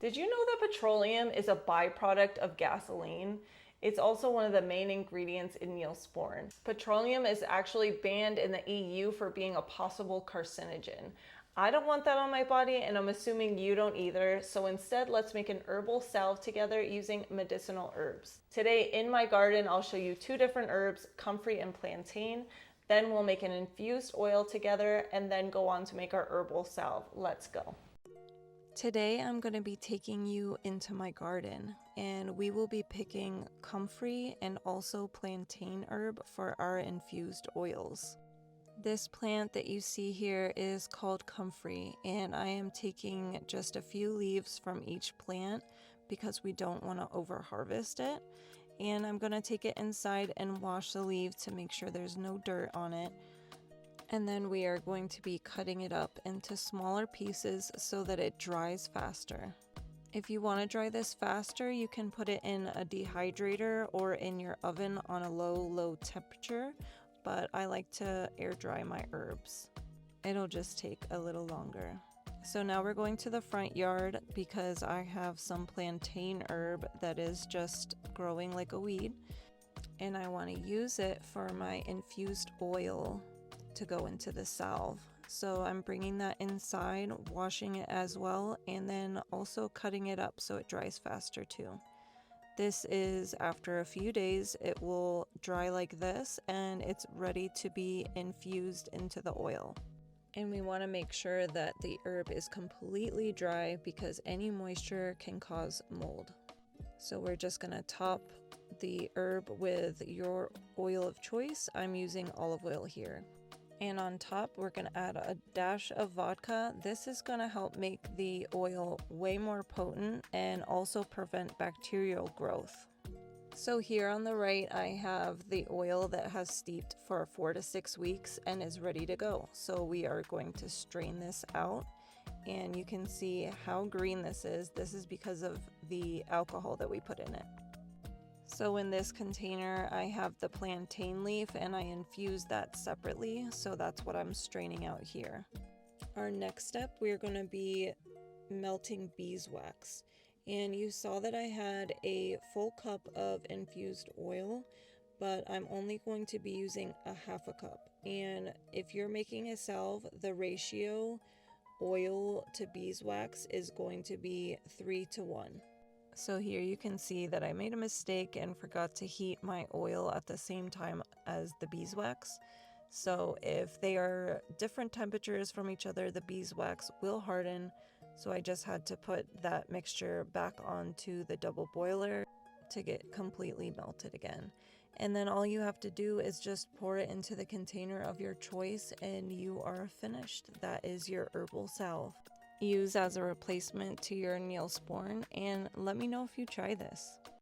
Did you know that petroleum is a byproduct of gasoline? It's also one of the main ingredients in Neosporin. Petroleum is actually banned in the EU for being a possible carcinogen. I don't want that on my body, and I'm assuming you don't either, so instead let's make an herbal salve together using medicinal herbs. Today in my garden, I'll show you two different herbs, comfrey and plantain. Then we'll make an infused oil together and then go on to make our herbal salve. Let's go. Today I'm going to be taking you into my garden, and we will be picking comfrey and also plantain herb for our infused oils. This plant that you see here is called comfrey, and I am taking just a few leaves from each plant because we don't want to over harvest it. And I'm going to take it inside and wash the leaf to make sure there's no dirt on it. And then we are going to be cutting it up into smaller pieces so that it dries faster. If you want to dry this faster, you can put it in a dehydrator or in your oven on a low temperature, but I like to air dry my herbs. It'll just take a little longer. So now we're going to the front yard because I have some plantain herb that is just growing like a weed, and I want to use it for my infused oil to go into the salve. So I'm bringing that inside, washing it as well, and then also cutting it up so it dries faster too. This is after a few days, it will dry like this and it's ready to be infused into the oil. And we want to make sure that the herb is completely dry because any moisture can cause mold. So we're just going to top the herb with your oil of choice. I'm using olive oil here. And on top, we're going to add a dash of vodka. This is going to help make the oil way more potent and also prevent bacterial growth. So here on the right, I have the oil that has steeped for 4 to 6 weeks and is ready to go. So we are going to strain this out, and you can see how green this is. This is because of the alcohol that we put in it. So in this container, I have the plantain leaf and I infuse that separately. So that's what I'm straining out here. Our next step, we're going to be melting beeswax. And you saw that I had a full cup of infused oil, but I'm only going to be using a half a cup. And if you're making a salve, the ratio oil to beeswax is going to be 3 to 1. So here you can see that I made a mistake and forgot to heat my oil at the same time as the beeswax. So if they are different temperatures from each other, the beeswax will harden. So I just had to put that mixture back onto the double boiler to get completely melted again. And then all you have to do is just pour it into the container of your choice and you are finished. That is your herbal salve. Use as a replacement to your Neosporin, and let me know if you try this.